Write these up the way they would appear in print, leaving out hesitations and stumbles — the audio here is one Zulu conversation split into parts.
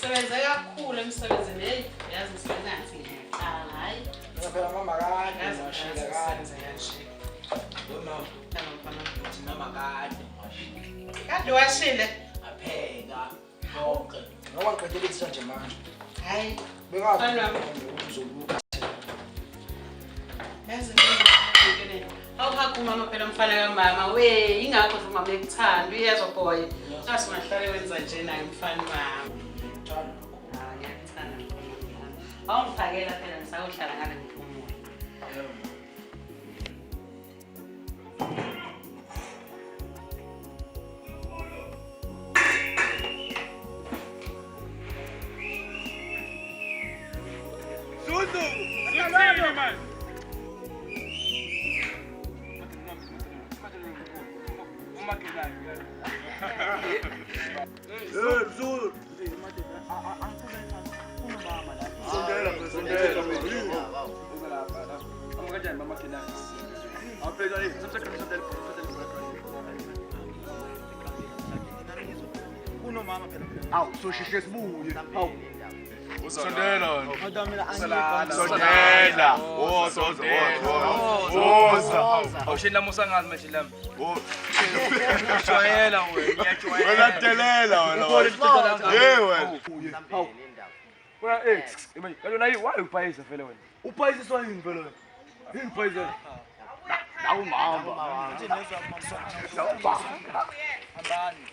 Ngisebenza kakhulu emsebenzini hey yazi ngisebenza ngathi ngiyaqala hayi phela mama kade ngashila kanje mama kade kade washile apheka konke ngoba ngiqedile ukuthi nje manje hayi bengazi uzoluka yazi ngene awuhakuma mama phela mfana kamama we ingakho nje mama ekuthanda uyezwa boy kasi ngahlale wenza nje naye mfana wami ngiyakuthanda awungiphakela phela ngisawuhlala ngale ngiphumule Zuzu! Zuzu, man! Zuzu! Aw, so sheshe sibuye. Hawu. Sondela. Sondela. Oh, sondela. Awushela musangazi manje lami. Joyela wena, ngiyajoyela. Wena delela wena. Hey wena. Hawu. Wena manje, yona yi why uphayisa vele wena? Uphayisiswa yini vele wena? Yini phayisa? Nawu mama. Ambani.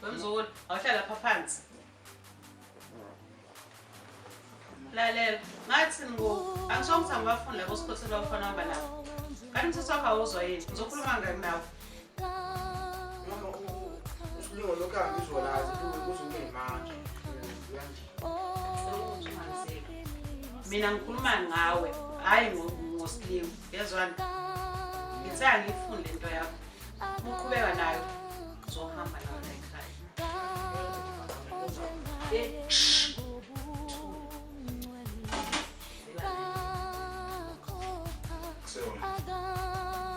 Wemzulu awuhlala lapha phansi lalela ngathi angisho ngithi angibafundi labo sikhothela ufana waba nabo kanti umthetho wakho awuzwa yini ngizokhuluma ngani nawe usilingo lokho angizolazi kuzumi manje mina ngikhuluma ngawe hayi ngosilingo yezwana ngithi angiyifundi lento yakho uqhubeka nayo uzohamba nayo la ekhaya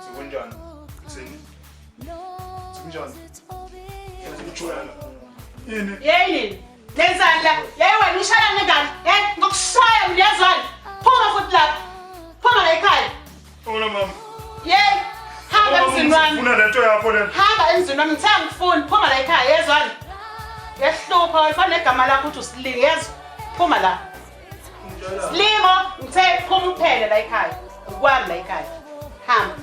Sikunjani? Sini. Sikunjani? Sikunjani? Yini? yeyini lenzani la yeyi wena ushaya ngengane ngokushaya mliyazwana phuma futhi lapha phuma la ekhaya Ona mama. yeyi hamba emzini wami Ufuna lento yakho le. hamba emzini wami ngithe angifuni phuma la ekhaya yezwana yahlupha wayifana negama lakho ukuthi usilingo yezwa phuma la Silingo ngithe phuma uphele la ekhaya ukwami la ekhaya hamba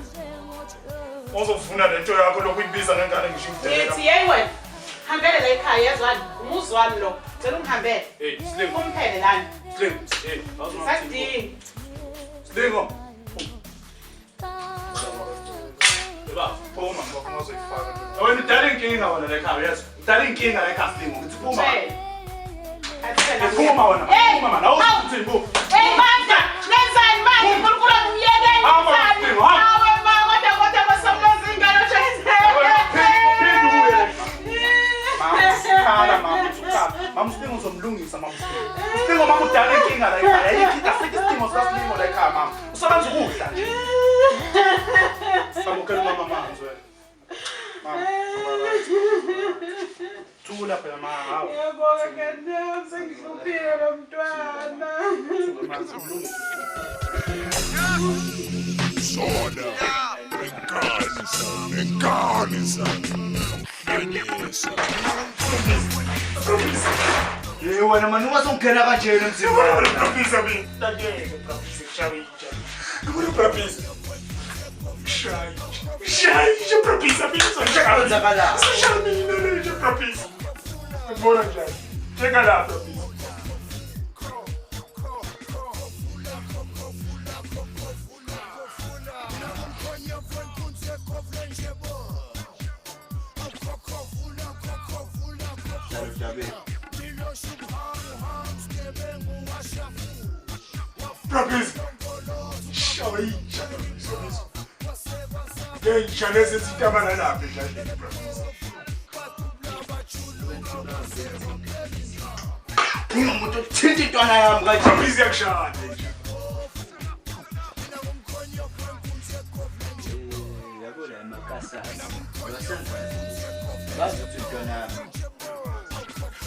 Ozofuna lento yakho lokuyibiza ngengane ngisho ngithi ukudela. yeyi wena hambele la ekhaya yezwana umuzi wami lo ngicela ungihambele Hey, Slim. umphele lana Slim. Hey, sakudingi Silingo. Baba. Phuma ngoba uzoyifaka. Wena udala inkinga wena la ekhaya yazi. Udala inkinga la ekhaya Silingo. Ngithi phuma. Phuma wena. Phuma mana. Awuthi bo. Hey manja, lenzani manje uNkulunkulu ngiyekeni. Awe mama kodwa basamloza ingane Mama Silingo uzomlungisa mama Silingo. Silingo mama udala inkinga la ekhaya. Yikho asikho isidingo saSilingo la ekhaya mama. Usebenza ukudla nje. Samukela mama manzi wena. Mama. Thula phela mama. Hawu. Yabonga ngane sengihluphile lo mntwana. Soda. Enkanisa. Hey wena mani ungasongena kanjena emzini wami. Propisa mina. Tadeke propisa chawicha Propisa. Shai propisa mina Kwenza kala. Social media propisa Mbona njani Cheka la propisa Propisa Chawicha Hey, chanese sitama na lapha njani propisa Umuntu othinta intwana yami kanje. Propisa yakushada nje Yabona emakasana. Ngazi ukuthi ntwana.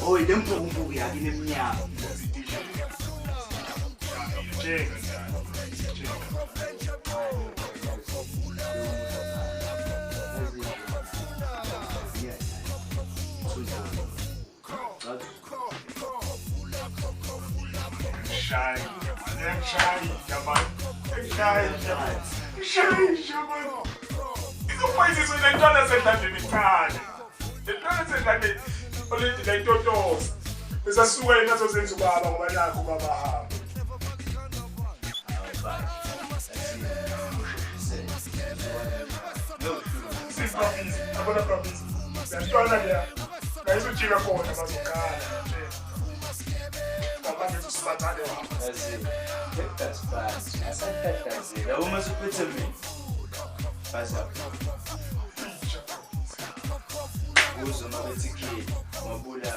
Oh, idempuku yakini eminyaka. Jenga. Shy, man. Izokwenzisa lentwana sendlandini ichane. Lentwana sendlandini olethi la intotoza. Besasuka nazo zenza ubaba ngoba nakho baba hamba. Sisipapisi, abona papisi. Lentwana leya. Ngayizojika khona bazokhala. That's it. That's fast. That's it. That woman's a bit of me. Pass up. Who's another ticket? Mabula.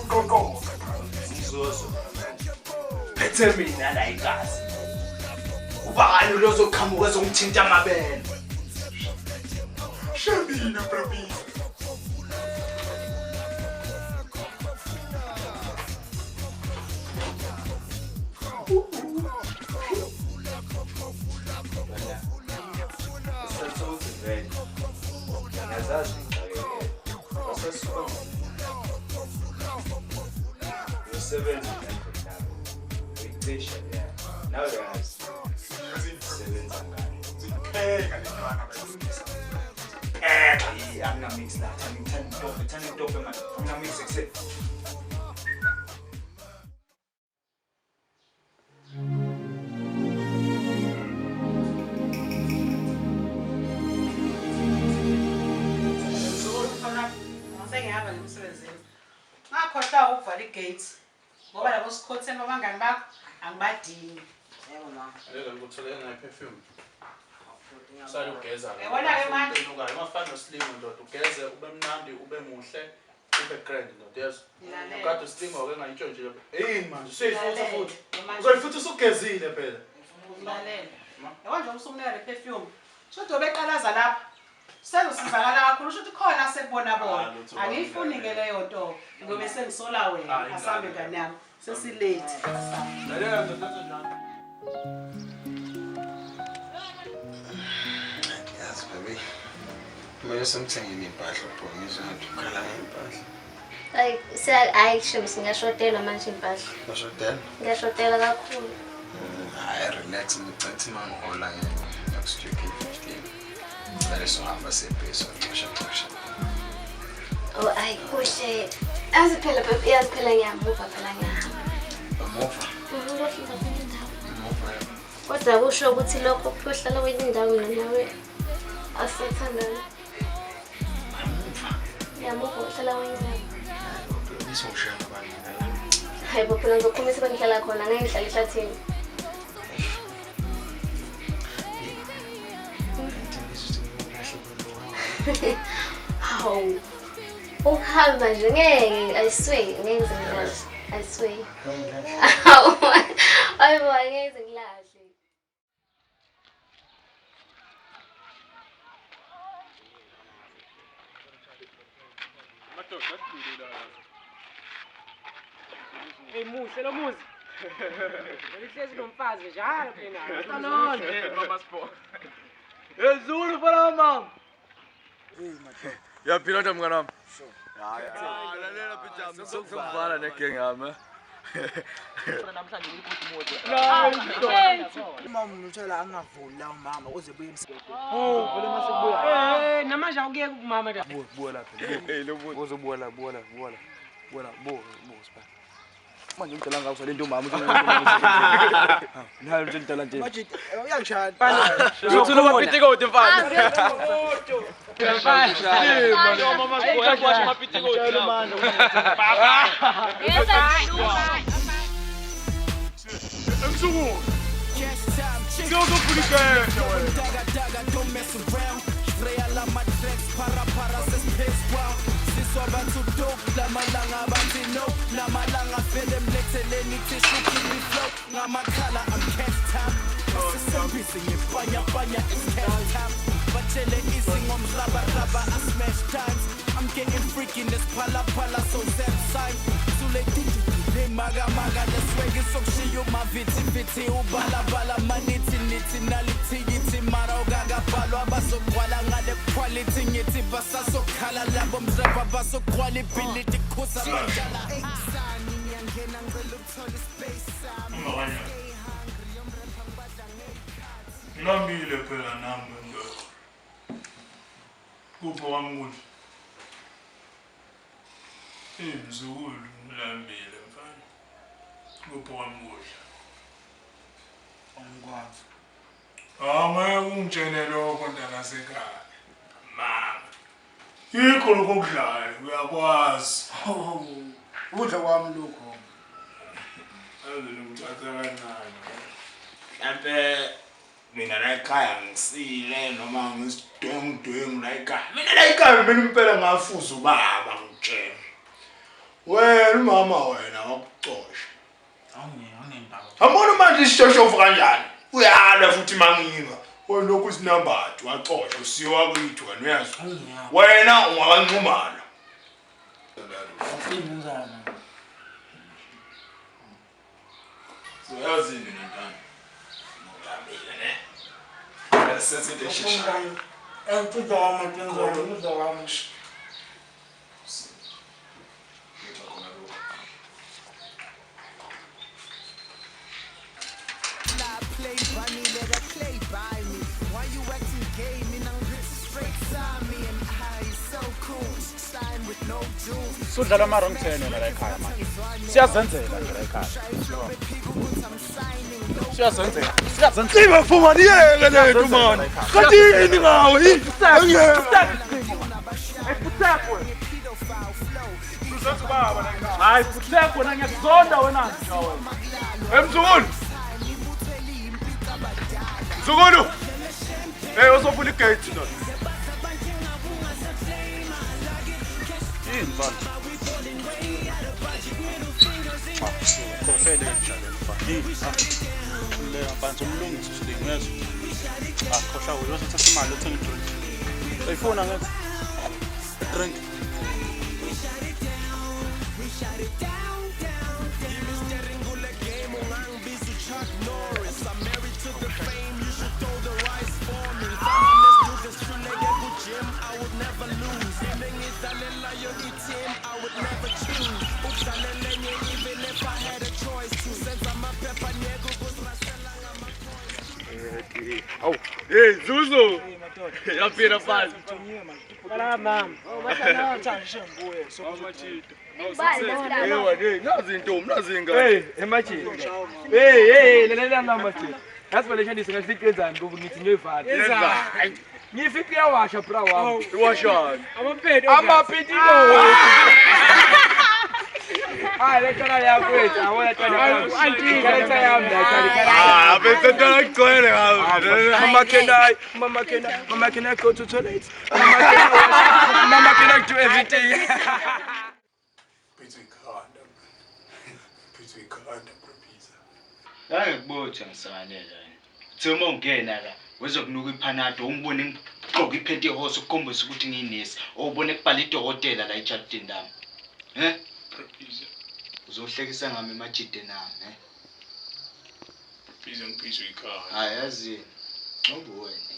Go. Mzozo. Better me than I gas. Ubani lozokhamuka zongithinta amabele. Shabina papisi. Now there's 7 I'm gonna mix that. Turn it off, man. I'm gonna mix it. Sengihamba nemsebenzini. Ngakhohlwa ukuvala igate. Ngoba labo sikhothe abangani bakho angibadingi. Yebo mama. Lelo ngikuthole ngeperfume. Sale ugeza. Yabona ke manje. Ungafana noSlingo ndoda ugeze ube mnandi ube muhle ube grand ndoda yazi. Ukade uSlingo ke ngayitshonje lapha. Hey manje useyifutha futhi. Uzoyifutha usugezile phela. Uzilalela. Yabona nje umsumnela leperfume. Shodo beqalaza lapha. Sengizizakala kakhulu ukuthi khona sekubona bona. Angiyifuni ke leyo nto. Ngobe sengisola wena asambe ngani yami. Sesilate. Lalela ndoda njalo. Yes, baby. Kumele simthengile impahla ubhongisa ngathi ukhala ngempahla. Hayi singashotelwa manje impahla. Ngashotela? Ngiyashotela kakhulu. Hayi relax ngicitha mangihola next week 15. Kumele sohamba sebhesi waxasha. Oh ayi kuhle. Aziphela baby yaziphela ngiyamuva phela ngiyahamba. Amuva? Ngiyafika kwenye indawo. Amuva. Kodwa kusho ukuthi lokho kuhlala kwenye indawo mina nawe asithandana. Amuva. Ngiyamuva uhlala kwenye indawo. Ngisho abantu. Hayi bo phela ngizokhumisa bengihlala khona ngeke ngihlale ehlathini. Hawu. Ukuhamba nje ngeke ayiswe ngenze ngilahle. Ayiswe. Hawu. Ayibo ngeke ngilahle. Hey muhle lo muzi. Ngihlezi nomfazi njalo phela. Salonje mama sport. Ezulu para mama. Yaphila nje mngana wami. Lalela pijama sokuvala negeng yami. Namhlanje ngikuthi imoto. Mama uthela angavuli la mama uze buye emsebenzini. Oh, vele mase kubuya. Namanje awuke kumama la. Buya lapha. Hey lo muzi. Uzobuya la, buya la. Bo spa. Manje ngicela ngakho le ntomama uthi nayo nje ngicela nje. Manje uyangishaya. Uthula amapitikote mfana. Mfana. Mama siboya kwasha amapitikote la. Emsuku. Go pulike. Don't mess around. Real my tracks para space wow. Abantu dope lamalanga abantu no lamalanga vele mletheleni tishukini flow ngamakhala I'm cash time sisembisi ngifanya it's cash time but ngitshele izingom raba I smash times I'm getting freaky nesiphala phala so that time Sule le maga leswege sokushiya umavithi ubala manithi nalithi mara ugagabhalwa bazogcwala ngale quality ngithi basasokhala labo mzaba basokwala ibility khuza abadala eksani ngiyangena ngicela ukuthola ispace sami Ngilambile phela nami ndoda. Kupho wami imzukulu ngilambile mfana. Kupho wami kudla. Angikwazi. Ngeke ungitshele lokho ntanasekhaya. Mama. Yikho lokudlayo uyakwazi. Udla kwami lokho. Azele ngithatha kancane. Mhlampe mina la ekhaya ngisile noma ngisidwengudwengu la ekhaya. Mina la ekhaya mina impela ngafuza ubaba ngitshela. Wena umama wena wakuxosha. Awunendaba. Ambona manje isishoshovu kanjani? Uyala futhi manginga. Wena lokhu isinambathi waxosha usiwa kwethu wena uyazi. Wena ungakanqumana. Ngizana. Uyazi nini ntana? Ngilambile ne. Sense the shisha. Engithuda wami. Play bunny, let her play by me. Why you acting gay? Me now straight side me and I so cool. Sign with no jewels. Sudlala ama-wrong turn la ekhaya manje. Siyazenzela nje la ekhaya. Siyazenzela. Ngivuma niyeke lento manje. Kanti yini ngawe? Hayi futheko na ngiyakuzonda wena nje. Emzukulu. Mzukulu. Hey, uzovula igate ndoda. Yini mfana? Khohlele njalo mfana. Yini? Le mfana umlungisi usilingezwe. Khohla uyothatha imali uthenga idrink. Uyifuna ngathi? Drink. Oh, hey Zuzu. Yaphira phansi. Kala mama. Bathana uthanje nguye. Nazi intombi, nazi ingane. Hey, emajini. Hey, lalela ngamajini. Yasibalisha ndisingathi iqenzani ngoba ngithi ngevala. Ngifike yawasha bra wami. Iwashana. Amapeti lo. Ah, le kana yakho wethu, awona twana. Anti kalitha yami la. Bese ntwana igcwele ngawe. Mama can I go to toilet? Mama can I do everything? Pizza ikhanda brophiza. Hayi kubotha ngisanele. Thoma ungena la. Wezokunuka iphanado ungibone ngigqoka iphente ehose ukukhombisa ukuthi ngiyinesi. Ubone kubhala idokotela la eCharlton Dam. Brophiza. Uzohlekisa ngami emajide nami, Pizza ngiphizo ikhanda. Ayazi. Ngoba wena.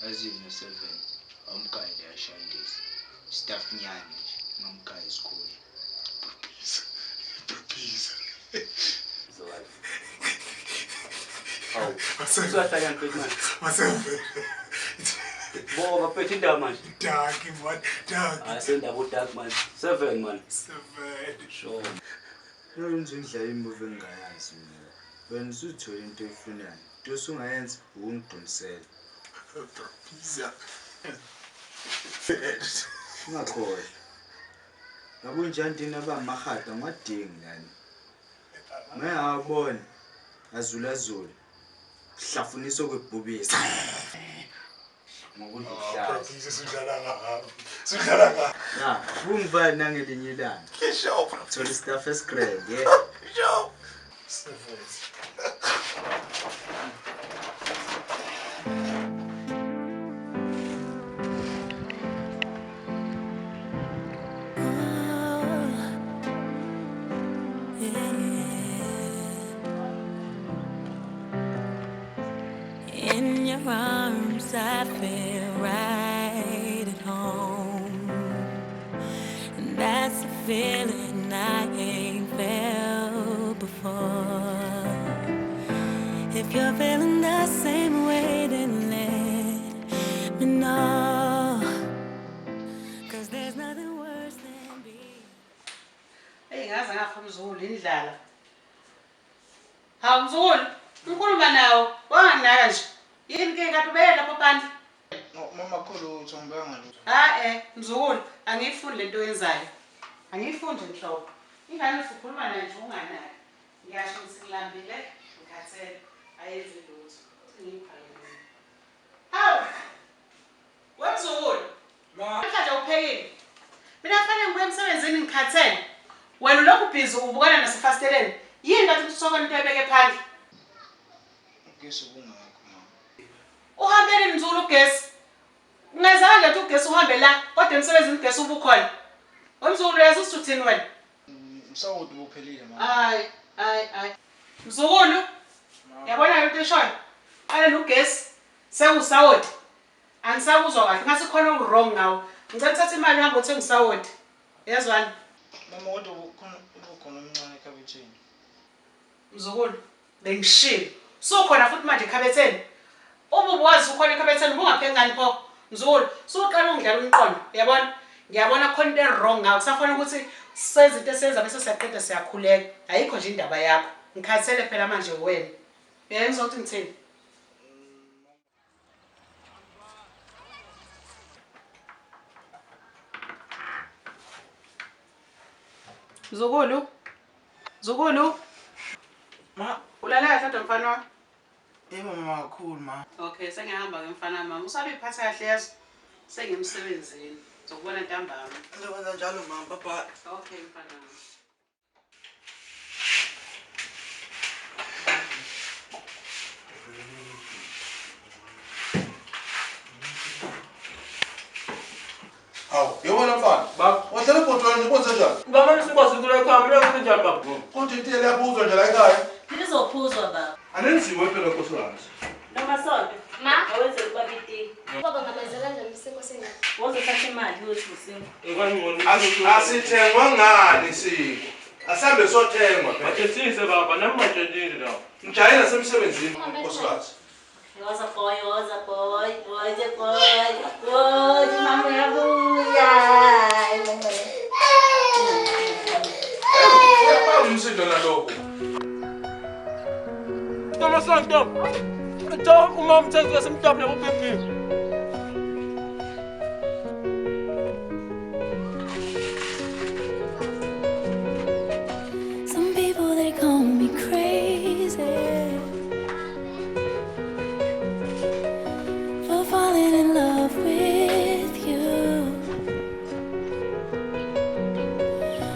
Azini no7 amkayile yashandisa. Staff nyani nje ngomkaya esikhulu. Brophiza. Hawu. Usahlala ngempela manje. Masembe. Boba phethe indaba manje. Dark man, dark. Asendaba udark manje. 7 man. 7. Sure. Ngiyenza indlela imove engayazi mina. Wena usuthola into efunayo. Into sungayenza ukungidumisela. Brophiza. Ngakhohle. Ngakunjani dina bamahada ngadingi lana. Ngiyabona. Azula. Hlafunisa kwebhubisa. Brophiza sidlala ngawo. Sidlala ngawo. Ya, ungivani nangelinye ilanga. Kisho. Thola istaff escrab, yeah. Kisho. 7. 'cause I feel right at home. And that's a feeling I ain't felt before. If you're feeling the same way, then let me know. 'Cause there's nothing worse than being. Hey, ngaze ngapha Mzulu indlala. Hawu Mzulu, ngikhuluma nawe. Wanginaka nje. Yini ke ngathi ubele lapho phandle? Mama khulu uthi ngibanga lutho. Mzulu, angiyifundi lento oyenzayo. Angiyifundi mhlobo. Ingane sikhuluma naye nje unganaki. Ngiyasho ngisilambile, ngikhathele, ayenzi lutho. Ngiyiphalele. Hawu. Wemzulu. Manje uphekile. Mina kufanele ngibuye emsebenzini ngikhathele. Wena lokhu busy ubukana nasefasteleni. Yini ngathi usokona into ebeke phandle? Ugesi ubungakho mama. Uhambele Mzulu ugesi. Ungazange nje ugesi uhambe la, kodwa emsebenzini ugesi ubukhona. Wemzulu yazi usuthini wena? Msawoti ubuphelile mama. Hayi. Mzukulu. Yabona into eshoyo. Ale nogesi sewusawoti. Angisakuzwa kahle, ngase khona wrong ngawo. Ngicela uthathe imali uhambe uthenga usawoti. Yazwani? Mama kodwa ubukhona omncane ekhabetheni. Mzukulu, bengishilo. Sukhona futhi manje ekhabetheni. Uma ubuwazi ukhona ekhabetheni ubungaphe ngani pho? Mzukulu, suqala ungidlala umqondo. Uyabona? Ngiyabona khona into wrong ngawo. Kusafana ukuthi senze into esenza bese siyaqeda siyakhuleka. Ayikho nje indaba yakho. Ngikhathele phela manje wena. Ngizothi ngithini? Zukulu. Ma, Ulala kahle mfana wami? yebo mama kakhulu ma. Okay, sengihamba ke mfana mama. Usabe iphatha kahle yazi. Sengimsebenzini. Zokubona ntambama. Ngizokwenza njalo mama, bye. Okay mfana wami. Hawu, yabona mfana? Baba, wahlala ebhodweni nje kwenze njani? Ngama sikwazi kule khaya, mina kwenze njani baba? Kodwa into yaphuzwa nje la ekhaya. Lizophuzwa baba. Anenziwe phela nkosikazi. Nomasonto. Ma, awenze ubaba iti. Baba ngamenzela kanjani isenkosini? Wozothatha imali yothi usingo. Asithengwa ngani siko? Asambe sothengwa phela. Athethise baba, nami matshentshile la. Ngijayela semsebenzini nkosikazi. Yoza boy. Mama yabuya. Umsindo nalokho. Nomasonto. Ntho uma umthetho yasemhlophe ubhebhile. Some people they call me crazy for falling in love with you.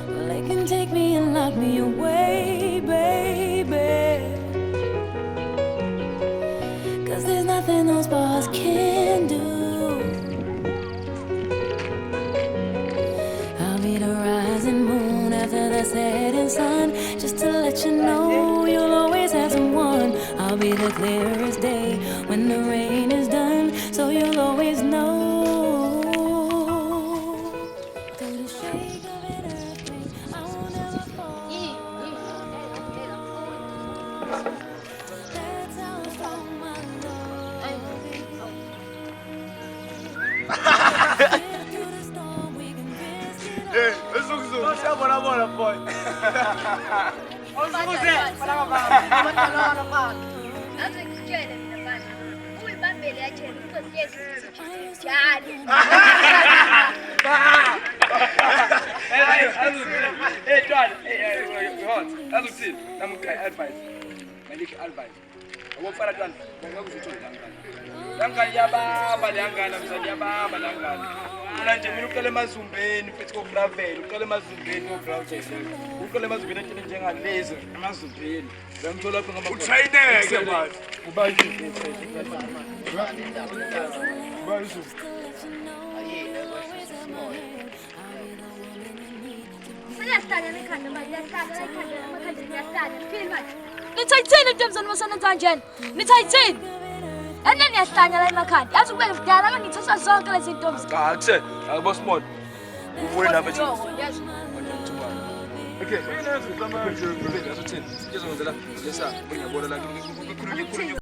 Well, they can take me and lock me away, baby. 'Cause there's nothing those bars can do. I'll be the rising moon after the setting sun, just to let you know you'll always have someone. I'll be the clearest day when the rain is done, so you'll always know. Through the shake of an earthquake, I won't ever fall. That's how strong my love is. Through the storm, we can risk it all. Eh, esukuzulu, siyabona boy. Awusukuze, fana baba. Aze ngitshele mina manje. Uyibambele yatshela ukuthi yesi njalo. Hey, John. Hey, hot. Azukuthini? Nami ngiqhayi advice. Malikhi advice. Awufana John, ngakuzithola ngani. Langani yabamba langani msani yabamba langani. Mina nje mina uqale emazumbeni futhi kogravel, uqale emazumbeni kogravel. Uqale emazumbeni entsheni njengalezi, emazumbeni. Uyamthola lapho ngama. Utrayineke manje. Kuba yini? Nithayithini into emzani wasenenza njani? Nithayithini? Enene ngiyahlanya la emakhaya. Yazi kube ngidala mangithatha zonke lezi zinto. Cha kuse, akubo small. Uvule lapha ethi. Yazi. Okay, manje uqamba nje, ngazothini? Ngizokwenza la, lesa, ngiyabona la.